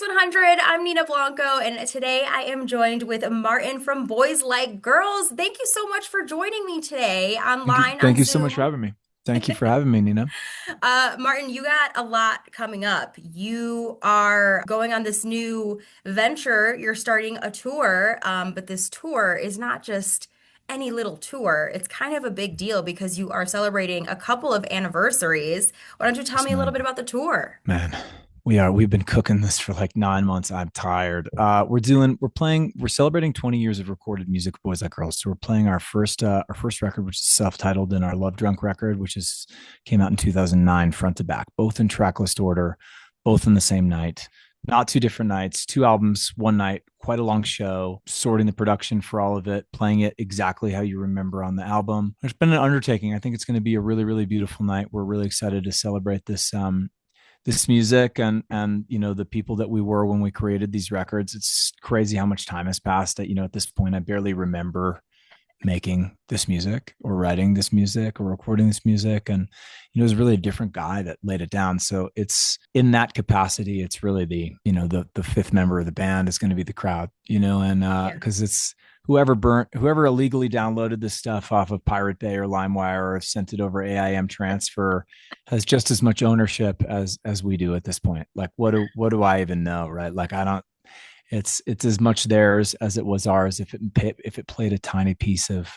Mix 100. I'm Nina Blanco, and today I am joined with Martin from Boys Like Girls. Thank you so much for joining me today Thank you. online on Thank you so much for Zoom. having me. Thank you for having me, Nina. Martin, you got a lot coming up. You are going on this new venture. You're starting a tour, but this tour is not just any little tour. It's kind of a big deal because you are celebrating a couple of anniversaries. Why don't you tell Yes, me a little man. bit about the tour? Man, we've been cooking this for like 9 months. I'm tired. We're celebrating 20 years of recorded music, Boys Like Girls. So we're playing our first record, which is self-titled, and our Love Drunk record, which is came out in 2009, front to back, both in track list order, both in the same night. Not two different nights, two albums, one night, quite a long show, sorting the production for all of it, playing it exactly how you remember on the album. It's been an undertaking. I think it's going to be a really, really beautiful night. We're really excited to celebrate this music and the people that we were when we created these records. It's crazy how much time has passed that at this point I barely remember making this music or writing this music or recording this music. And it was really a different guy that laid it down. So it's in that capacity, it's really the fifth member of the band is going to be the crowd, and Yeah. because it's whoever illegally downloaded this stuff off of Pirate Bay or LimeWire or sent it over AIM transfer has just as much ownership as we do at this point. Like what do I even know, right? Like I don't it's as much theirs as it was ours if it played a tiny piece of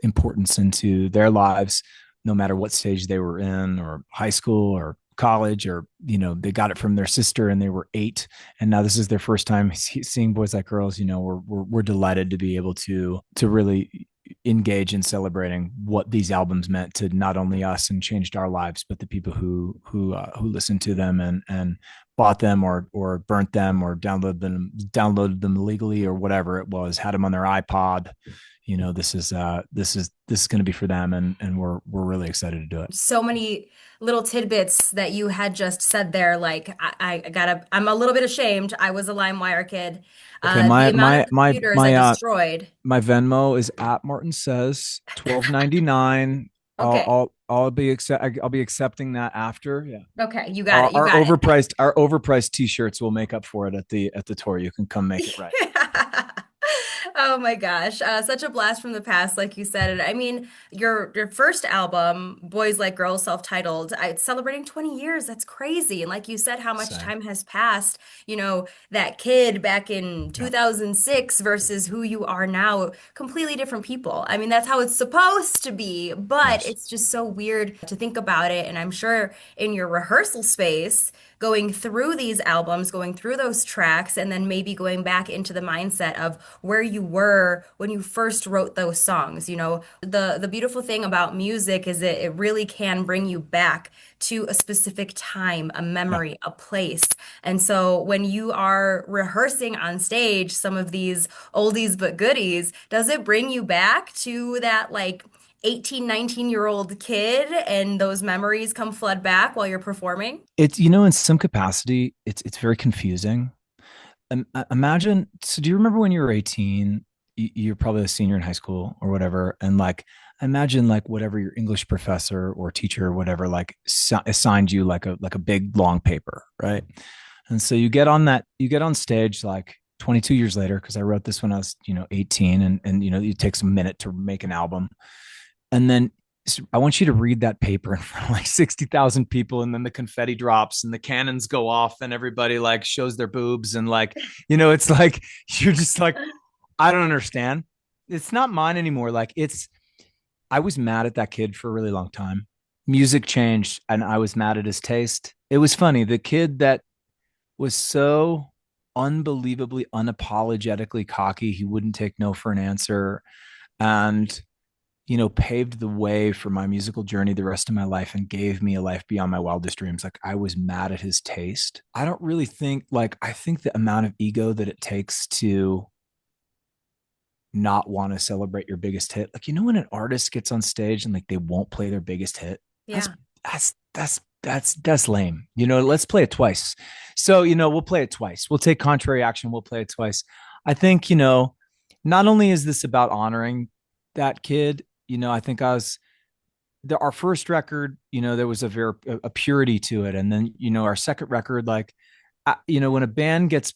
importance into their lives, no matter what stage they were in, or high school or college, or they got it from their sister and they were 8, and now this is their first time seeing Boys Like Girls. We're delighted to be able to really engage in celebrating what these albums meant to not only us and changed our lives, but the people who listened to them and bought them or burnt them or downloaded them illegally or whatever it was, had them on their iPod. This is going to be for them, and we're really excited to do it. So many little tidbits that you had just said there. Like, I'm a little bit ashamed. I was a LimeWire kid. Okay, The my amount of my my computers I my destroyed. my Venmo is at Martin Says 12.99. I'll Okay. I'll I'll be accepting that after. Yeah. Okay. You got Our it. You our got it. overpriced t-shirts will make up for it at the tour. You can come make it right. Oh my gosh. Such a blast from the past, like you said. And I mean, your first album, Boys Like Girls, self-titled, it's celebrating 20 years. That's crazy. And like you said, how much Same. time has passed, that kid back in Yeah. 2006 versus who you are now, completely different people. I mean, that's how it's supposed to be, but Yes. it's just so weird to think about it. And I'm sure in your rehearsal space, going through these albums, going through those tracks, and then maybe going back into the mindset of where you were when you first wrote those songs. The beautiful thing about music is it really can bring you back to a specific time, a Yeah. memory, a place. And so when you are rehearsing on stage some of these oldies but goodies, does it bring you back to that like 18, 19-year-old kid and those memories come flood back while you're performing? It's in some capacity, it's very confusing. Imagine. So, do you remember when you were 18? You're probably a senior in high school or whatever, and like imagine like whatever your English professor or teacher or whatever like assigned you like a big long paper, right? And so you get on stage like 22 years later, because I wrote this when I was 18, and it takes a minute to make an album, and then I want you to read that paper in front of like 60,000 people, and then the confetti drops and the cannons go off and everybody like shows their boobs, and like it's like you're just like, I don't understand. It's not mine anymore. Like I was mad at that kid for a really long time. Music changed and I was mad at his taste. It was funny. The kid that was so unbelievably unapologetically cocky, he wouldn't take no for an answer, and paved the way for my musical journey the rest of my life and gave me a life beyond my wildest dreams. Like I was mad at his taste. I don't really think I think the amount of ego that it takes to not want to celebrate your biggest hit. Like, when an artist gets on stage and like they won't play their biggest hit, that's Yeah. that's lame. Let's play it twice. So, we'll play it twice. We'll take contrary action. We'll play it twice. I think, not only is this about honoring that kid, I think our first record, there was a purity to it. And then, our second record, like when a band gets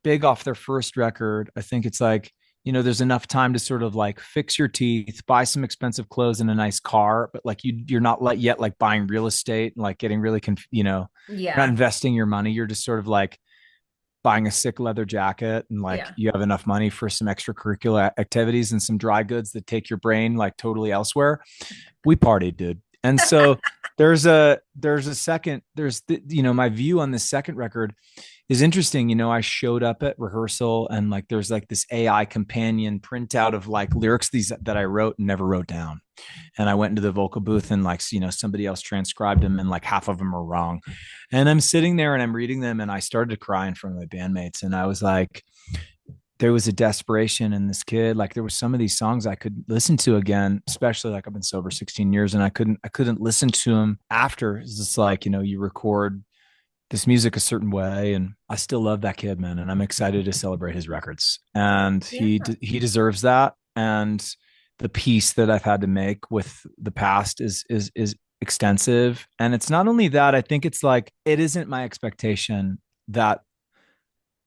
big off their first record, I think it's like, there's enough time to sort of like fix your teeth, buy some expensive clothes and a nice car, but like you're not yet like buying real estate and like getting really, you're not Yeah. investing your money. You're just sort of like buying a sick leather jacket and like Yeah. you have enough money for some extracurricular activities and some dry goods that take your brain like totally elsewhere. We partied, dude. And so there's a second, my view on the second record is interesting. I showed up at rehearsal and like there's like this AI companion printout of like lyrics these that I wrote and never wrote down. And I went into the vocal booth and like, somebody else transcribed them and like half of them are wrong. And I'm sitting there and I'm reading them and I started to cry in front of my bandmates. And I was like, there was a desperation in this kid. Like there were some of these songs I could listen to again, especially like I've been sober 16 years and I couldn't listen to them after. It's just like, you record this music a certain way and I still love that kid, man, and I'm excited to celebrate his records. And Yeah. he deserves that. And the peace that I've had to make with the past is extensive. And it's not only that, I think it's like it isn't my expectation that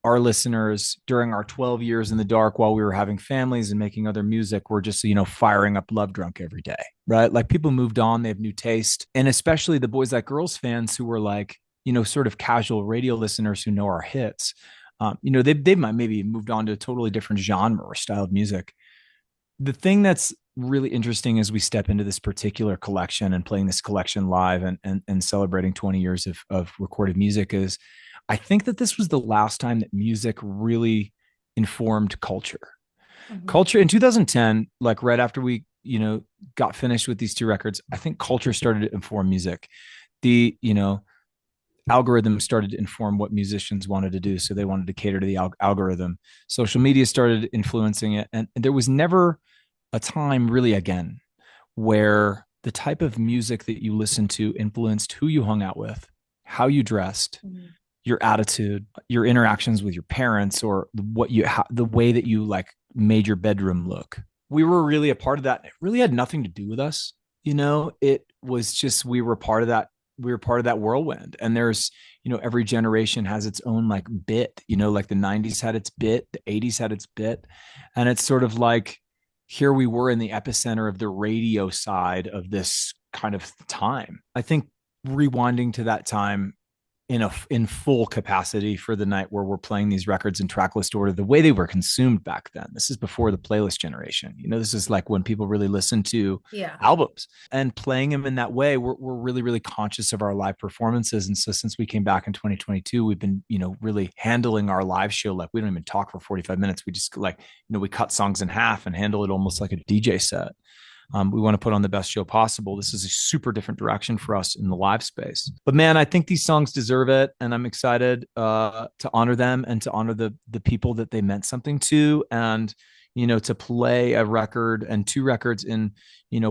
our listeners during our 12 years in the dark while we were having families and making other music were just firing up Love Drunk every day, right? Like people moved on, they have new taste, and especially the Boys Like Girls fans who were like sort of casual radio listeners who know our hits. They might maybe moved on to a totally different genre or style of music. The thing that's really interesting as we step into this particular collection and playing this collection live and celebrating 20 years of recorded music is I think that this was the last time that music really informed culture. Mhm. Culture in 2010, like right after we, got finished with these two records, I think culture started to inform music. The, algorithm started to inform what musicians wanted to do. So they wanted to cater to the algorithm. Social media started influencing it. And there was never a time really again where the type of music that you listened to influenced who you hung out with, how you dressed, Mhm. your attitude, your interactions with your parents, or the way that you like made your bedroom look. We were really a part of that. It really had nothing to do with us. It was just we were part of that. We were part of that whirlwind. And there's, every generation has its own like bit. Like the '90s had its bit, the '80s had its bit, and it's sort of like here we were in the epicenter of the radio side of this kind of time. I think rewinding to that time in full capacity for the night where we're playing these records in track list order the way they were consumed back then. This is before the playlist generation. This is like when people really listen to Yeah. albums and playing them in that way. We're really, really conscious of our live performances. And so since we came back in 2022, we've been, really handling our live show. Like we don't even talk for 45 minutes. We just like, we cut songs in half and handle it almost like a DJ set. We want to put on the best show possible. This is a super different direction for us in the live space. But man, I think these songs deserve it, and I'm excited to honor them and to honor the people that they meant something to, and to play a record and two records in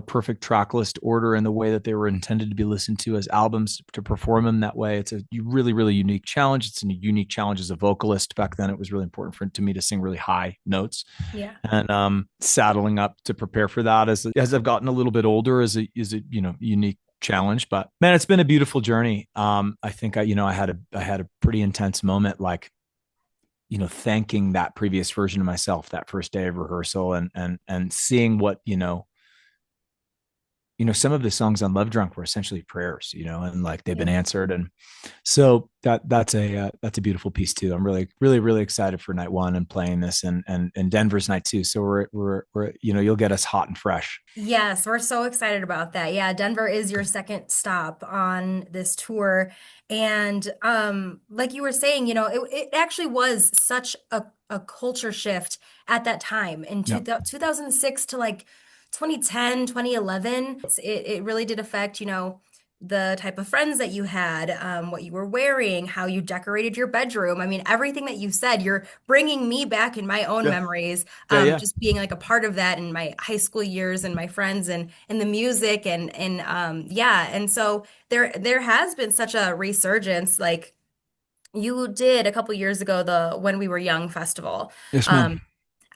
perfect track list order in the way that they were intended to be listened to as albums, to perform them that way. It's a really, really unique challenge. It's a unique challenge as a vocalist. Back then it was really important to me to sing really high notes, Yeah. and saddling up to prepare for that as I've gotten a little bit older is a unique challenge. But man, it's been a beautiful journey. I think I had a pretty intense moment, like thanking that previous version of myself that first day of rehearsal, and seeing what some of the songs on Love Drunk were essentially prayers, and like they've been Yeah. answered. And so that's a beautiful piece too. I'm really, really, really excited for night one and playing this, and Denver's night two. So we're you'll get us hot and fresh. Yes, we're so excited about that. Yeah, Denver is your second stop on this tour. And like you were saying, it actually was such a culture shift at that time in Yeah. 2006 to like 2010, 2011. It really did affect, the type of friends that you had, what you were wearing, how you decorated your bedroom. I mean, everything that you said, you're bringing me back in my own Yeah. memories, Yeah. Yeah. just being like a part of that in my high school years and my friends and the music and yeah. And so there has been such a resurgence. Like you did a couple years ago, the When We Were Young festival. Yes, Um, ma'am.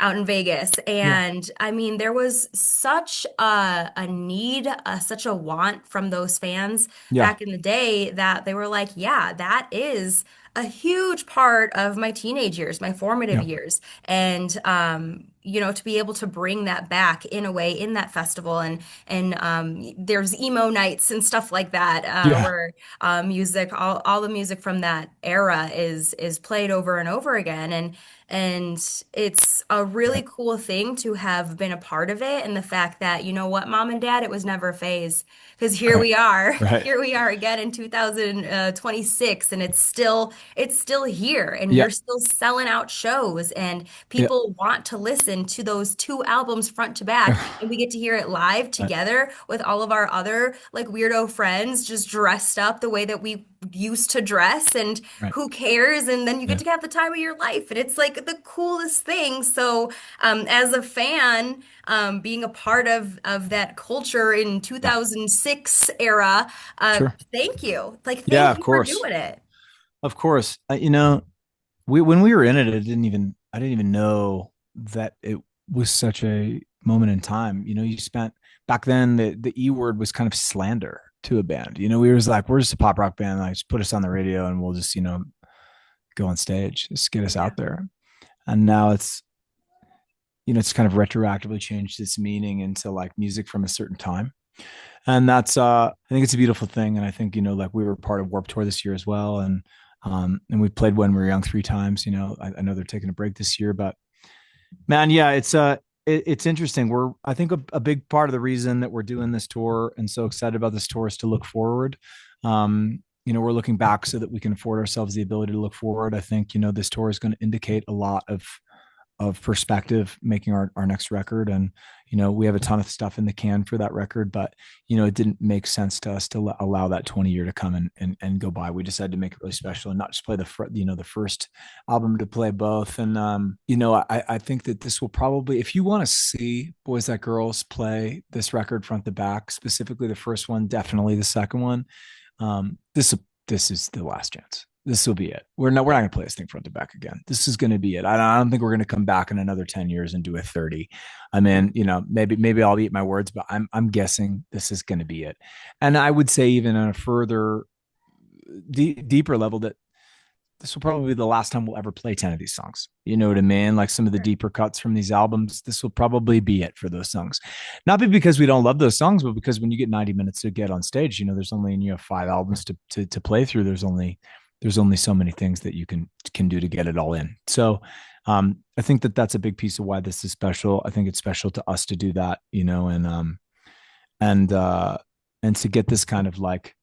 out in Vegas. Yeah. And I mean, there was such a need, such a want from those fans Yeah. back in the day that they were like, yeah, that is. a huge part of my teenage years, my formative Yeah. years. And to be able to bring that back in a way in that festival, and there's emo nights and stuff like that, Yeah. where music, all the music from that era is played over and over again. And it's a really Right. cool thing to have been a part of it. And the fact that, you know what, mom and dad, it was never a phase. Because here Right. we are, Right. here we are again in 2026, and it's still here, and Yeah. you're still selling out shows, and Yeah. people want to listen to those two albums front to back, and we get to hear it live Right. together with all of our other like weirdo friends, just dressed up the way that we used to dress, and Right. who cares? And then you get Yeah. to have the time of your life, and it's like the coolest thing. So, as a fan, being a part of that culture in Yeah. 2006 era, Sure. thank you. Like, Yeah, thank of you for course. doing it. Of course. We when we were in it, I didn't even know that it was such a moment in time. You spent back then the E word was kind of slander to a band. We was like, we're just a pop rock band. Like, just put us on the radio and we'll just, go on stage, just get us Yeah. out there. And now it's kind of retroactively changed its meaning into like music from a certain time. And that's I think it's a beautiful thing. And I think, like we were part of Warp Tour this year as well. And we played When We Were Young 3 times. I know they're taking a break this year, but man, yeah, it's interesting. I think a big part of the reason that we're doing this tour and so excited about this tour is to look forward. We're looking back so that we can afford ourselves the ability to look forward. I think, this tour is going to indicate a lot of perspective making our next record. And we have a ton of stuff in the can for that record, but it didn't make sense to us to allow that 20 year to come and go by. We decided to make it really special and not just play the first album, to play both. And I think that this will probably, if you want to see Boys Like Girls play this record front to back, specifically the first one, definitely the second one, this is the last chance. This will be it. We're not going to play this thing front to back again. This is going to be it. I don't think we're going to come back in another 10 years and do a 30. I mean, maybe I'll eat my words, but I'm guessing this is going to be it. And I would say even on a further deeper level that this will probably be the last time we'll ever play 10 of these songs. You know what I mean? Like some of the deeper cuts from these albums, this will probably be it for those songs. Not because we don't love those songs, but because when you get 90 minutes to get on stage, there's only, 5 albums to play through. There's only so many things that you can do to get it all in. So I think that that's a big piece of why this is special. I think it's special to us to do that, and and to get this kind of like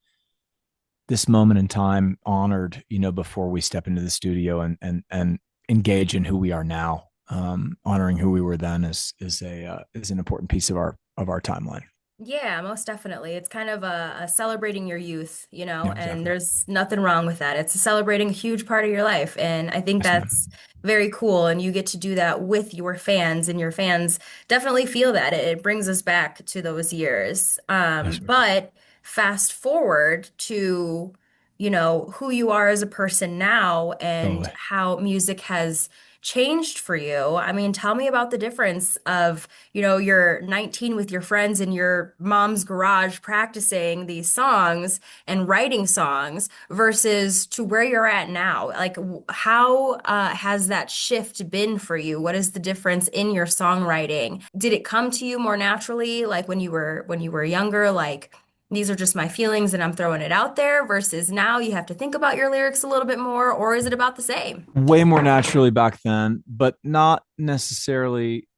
this moment in time honored, before we step into the studio and engage in who we are now. Honoring who we were then is an important piece of our timeline. Yeah, most definitely. It's kind of a celebrating your youth, Yeah, and exactly. there's nothing wrong with that. It's celebrating a huge part of your life. And I think Yes, man. that's very cool. And you get to do that with your fans, and your fans definitely feel that. It brings us back to those years. Yes, sir. But fast forward to, who you are as a person now and Totally. how music has changed for you. I mean, tell me about the difference of, you're 19 with your friends in your mom's garage practicing these songs and writing songs versus to where you're at now. Like, how has that shift been for you? What is the difference in your songwriting? Did it come to you more naturally, like when you were younger, like these are just my feelings and I'm throwing it out there, versus now you have to think about your lyrics a little bit more, or is it about the same? Way more naturally back then, but not necessarily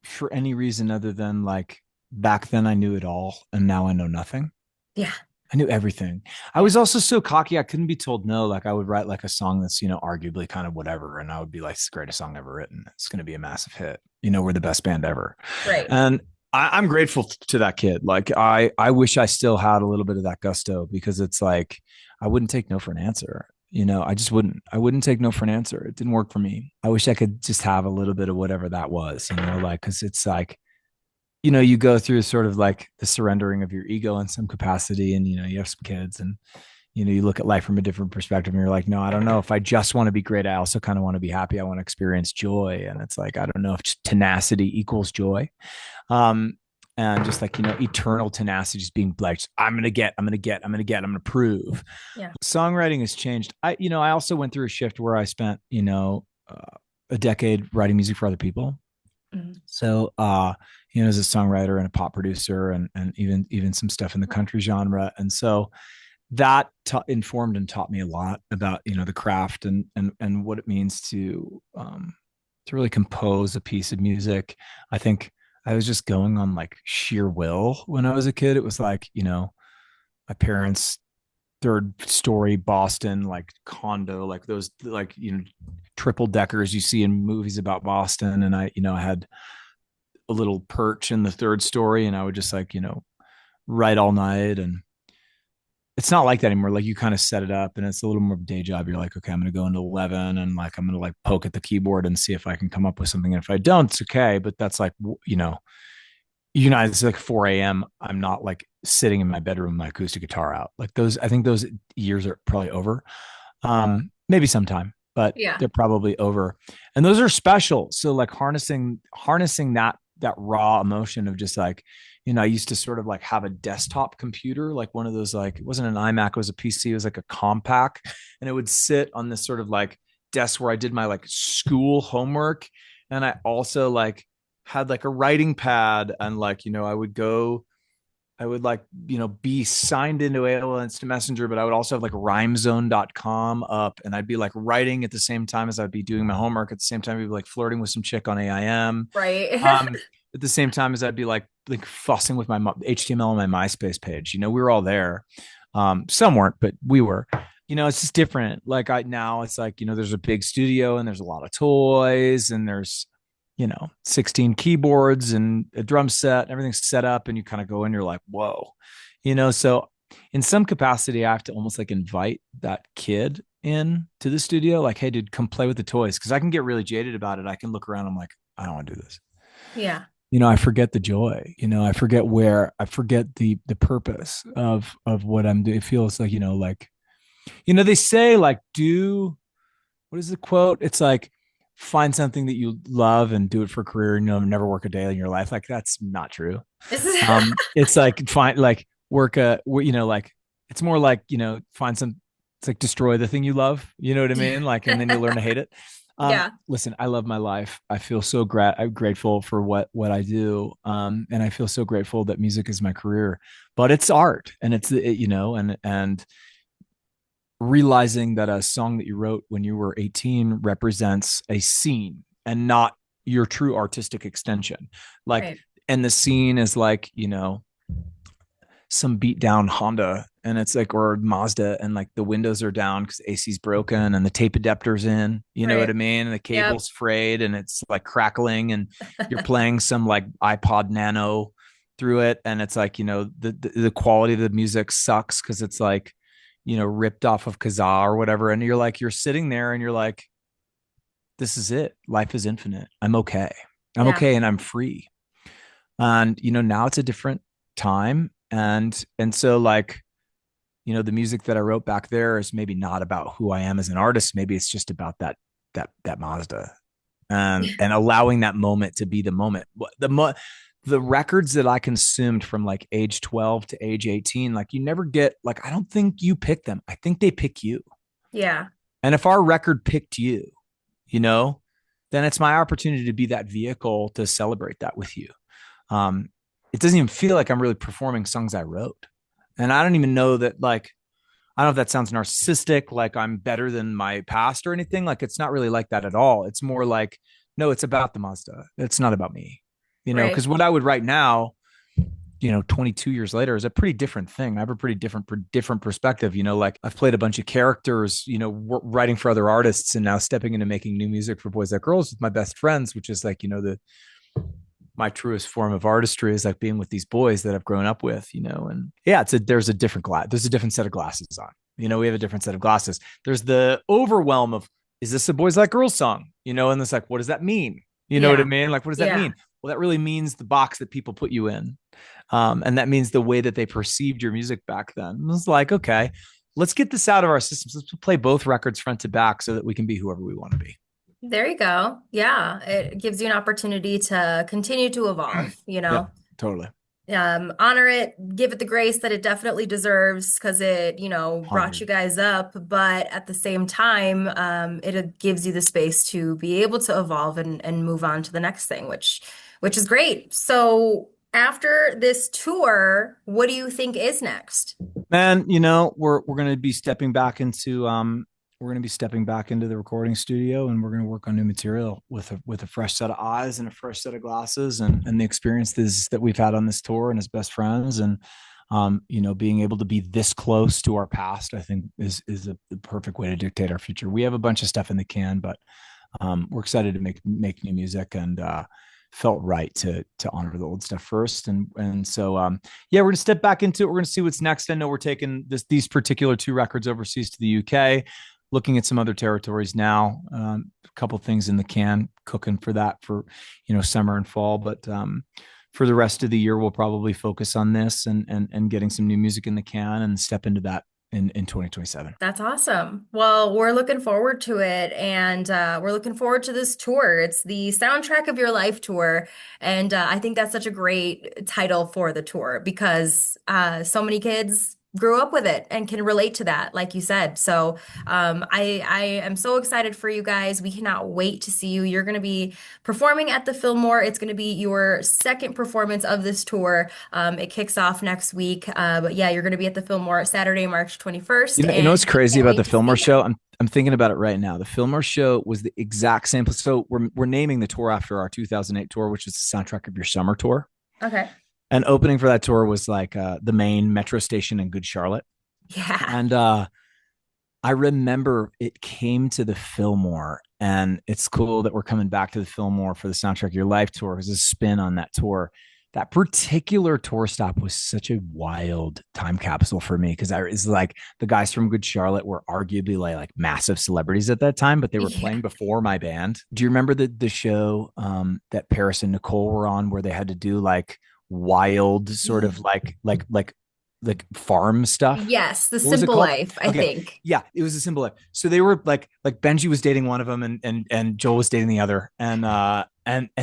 for any reason other than like back then I knew it all and now I know nothing. Yeah, I knew everything. I yeah, was also so cocky I couldn't be told no. Like I would write like a song that's, arguably kind of whatever. And I would be like, it's the greatest song ever written. It's gonna be a massive hit. We're the best band ever. right. And I'm grateful to that kid. Like I wish I still had a little bit of that gusto because it's like I wouldn't take no for an answer. I just wouldn't. I wouldn't take no for an answer. It didn't work for me. I wish I could just have a little bit of whatever that was, like because it's like you go through sort of like the surrendering of your ego in some capacity, and you have some kids, and you look at life from a different perspective, and you're like, no, I don't know if I just want to be great. I also kind of want to be happy. I want to experience joy, and it's like I don't know if tenacity equals joy. Um, and just like, eternal tenacity, just being like, I'm gonna prove. Yeah. Songwriting has changed. I also went through a shift where I spent, a decade writing music for other people. Mhm. So, as a songwriter and a pop producer, and even some stuff in the country genre. And so that informed and taught me a lot about, the craft, and what it means to really compose a piece of music. I think I was just going on like sheer will when I was a kid. It was like, my parents' third story Boston like condo, like those, like, triple deckers you see in movies about Boston. And I had a little perch in the third story, and I would just like, write all night. And it's not like that anymore. Like, you kind of set it up, and it's a little more of a day job. You're like, okay, I'm going to go into 11, and like, I'm going to like poke at the keyboard and see if I can come up with something. And if I don't, it's okay. But that's like, it's like 4 a.m. I'm not like sitting in my bedroom with my acoustic guitar out. Like, I think those years are probably over. Maybe sometime, but Yeah. they're probably over. And those are special. So like harnessing that raw emotion of just like, I used to sort of like have a desktop computer, like one of those, like, it wasn't an iMac, it was a PC, it was like a Compaq, and it would sit on this sort of like desk where I did my like school homework. And I also like had like a writing pad, and like, I would like, be signed into AOL Instant Messenger, but I would also have like rhymezone.com up, and I'd be like writing at the same time as I'd be doing my homework. At the same time, I'd be like flirting with some chick on AIM. Right. Um, at the same time as I'd be like fussing with my HTML on my MySpace page. We were all there. Some weren't, but we were. It's just different. Like, now it's like, there's a big studio, and there's a lot of toys, and there's 16 keyboards and a drum set, everything's set up, and you kind of go in, you're like, whoa. So in some capacity, I have to almost like invite that kid in to the studio, like, hey dude, come play with the toys, because I can get really jaded about it. I can look around, I'm like, I don't want to do this. Yeah. I forget the joy. I forget the purpose of what I'm doing. It feels like, like, they say like, do, what is the quote? It's like, find something that you love and do it for a career, and never work a day in your life. Like, that's not true. It's like, find, like, work like, it's more like, find some, it's like, destroy the thing you love, you know what I mean? Like, and then you learn to hate it. Yeah. Listen, I love my life. I feel so I'm grateful for what I do. And I feel so grateful that music is my career, but it's art, and and realizing that a song that you wrote when you were 18 represents a scene and not your true artistic extension. Like, Right. and the scene is like, some beat down Honda, and it's like, or Mazda, and like the windows are down because AC's broken and the tape adapter's in, you know what Right. I mean? And the Yep. cable's frayed, and it's like crackling, and you're playing some like iPod Nano through it. And it's like, the quality of the music sucks because it's like, ripped off of Kazaa or whatever. And you're sitting there, and you're like, this is it. Life is infinite. I'm okay. I'm Yeah. okay. And I'm free. And, now it's a different time. And so like, the music that I wrote back there is maybe not about who I am as an artist. Maybe it's just about that Mazda, and allowing that moment to be the moment. The records that I consumed from like age 12 to age 18, like, you never get, like, I don't think you pick them. I think they pick you. Yeah. And if our record picked you, you know, then it's my opportunity to be that vehicle to celebrate that with you. Um, it doesn't even feel like I'm really performing songs I wrote. And I don't even know that, like, I don't know if that sounds narcissistic, like I'm better than my past or anything. Like, it's not really like that at all. It's more like, no, it's about the Mazda. It's not about me, Right. because what I would write now, 22 years later, is a pretty different thing. I have a pretty different perspective. Like, I've played a bunch of characters, writing for other artists, and now stepping into making new music for Boys Like Girls with my best friends, which is like, the my truest form of artistry is like being with these boys that I've grown up with, and yeah, there's a different there's a different set of glasses on. We have a different set of glasses. There's the overwhelm of, is this a Boys Like Girls song? And it's like, what does that mean? You know what I Yeah. mean? Like, what does that Yeah. mean? Well, that really means the box that people put you in. And that means the way that they perceived your music back then. It was like, okay, let's get this out of our systems. Let's play both records front to back so that we can be whoever we want to be. There you go. Yeah. It gives you an opportunity to continue to evolve, you Yeah, know? totally. Honor it, give it the grace that it definitely deserves because it, brought you 100. guys up. But at the same time, it gives you the space to be able to evolve and move on to the next thing, which is great. So after this tour, what do you think is next? Man, we're going to be stepping back into the recording studio, and we're going to work on new material with a fresh set of eyes and a fresh set of glasses, and the experiences that we've had on this tour and as best friends, and being able to be this close to our past, I think is the perfect way to dictate our future. We have a bunch of stuff in the can, but we're excited to make new music, and felt right to honor the old stuff first. And so yeah, we're gonna step back into it. We're gonna see what's next. I know we're taking these particular two records overseas to the UK, looking at some other territories now. A couple things in the can, cooking for that for summer and fall. But for the rest of the year, we'll probably focus on this and getting some new music in the can and step into that in 2027. That's awesome. Well, we're looking forward to it, and we're looking forward to this tour. It's the soundtrack of your life tour, and I think that's such a great title for the tour because so many kids grew up with it and can relate to that, like you said. So I am so excited for you guys. We cannot wait to see you. You're going to be performing at the Fillmore. It's going to be your second performance of this tour. It kicks off next week. But yeah, you're going to be at the Fillmore Saturday, March 21st, What's and we crazy can't about the wait to Fillmore see you. show? I'm thinking about it right now. The Fillmore show was the exact same. So we're naming the tour after our 2008 tour, which is the soundtrack of your summer tour. Okay. And opening for that tour was like the main metro station in Good Charlotte. Yeah. And I remember it came to the Fillmore, and it's cool that we're coming back to the Fillmore for the soundtrack of your life tour because a spin on that tour. That particular tour stop was such a wild time capsule for me because I was like the guys from Good Charlotte were arguably like massive celebrities at that time, but they were Yeah. playing before my band. Do you remember the show that Paris and Nicole were on where they had to do like wild sort of like farm stuff? Yes, The What was it Simple called? Life, I Okay, think. yeah, it was a symbol of. So they were like Benji was dating one of them, and Joel was dating the other, and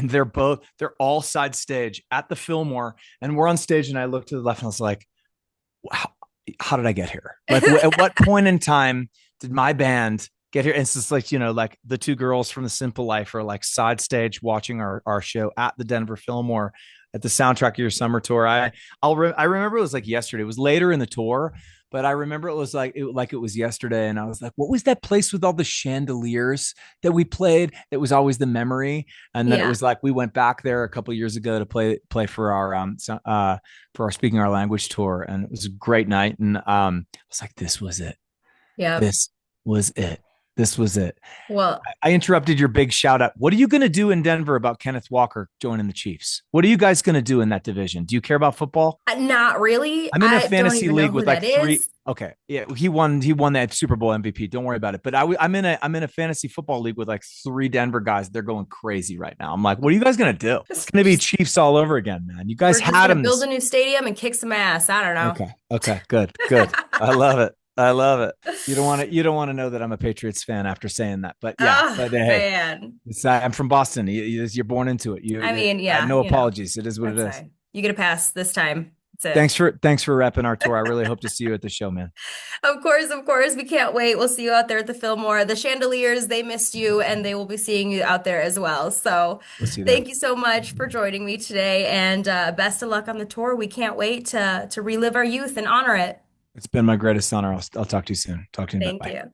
they're all side stage at the Fillmore, and we're on stage, and I looked to the left, and I was like, how did I get here? Like, at what point in time did my band get here? And it's just like, like the two girls from the Simple Life are like side stage watching our show at the Denver Fillmore at the soundtrack of your summer tour. I remember it was like yesterday. It was later in the tour, but I remember it was like it was yesterday. And I was like, what was that place with all the chandeliers that we played? That was always the memory. And then it Yeah. was like we went back there a couple of years ago to play for our speaking our language tour, and it was a great night. And I was like, this was it. Yep. This was it. This was it. Well, I interrupted your big shout out. What are you going to do in Denver about Kenneth Walker joining the Chiefs? What are you guys going to do in that division? Do you care about football? not really. I'm in a I don't fantasy even know league who with like that three. is. Okay, yeah, he won that Super Bowl MVP. Don't worry about it. But I'm in a fantasy football league with like three Denver guys. They're going crazy right now. I'm like, what are you guys gonna do? It's Just, gonna be just Chiefs all over again, man. You guys we're just had gonna them build a this. new stadium and kick some ass. I don't know. Okay, good. I love it. I love it. You don't want to know that I'm a Patriots fan after saying that, but yeah. Oh, But hey, man. I'm from Boston. You're born into it. I mean, No yeah, apologies. It is what it that's is. fine. You get a pass this time. That's Thanks for repping our tour. I really hope to see you at the show, man. it. Of course, of course. We can't wait. We'll see you out there at the Fillmore. The Chandeliers, they missed you, and they will be seeing you out there as well. So, We'll see you there. thank you so much for joining me today, and best of luck on the tour. We can't wait to relive our youth and honor it. It's been my greatest honor. I'll talk to you soon. Talk to you in a bit. Thank Bye. you.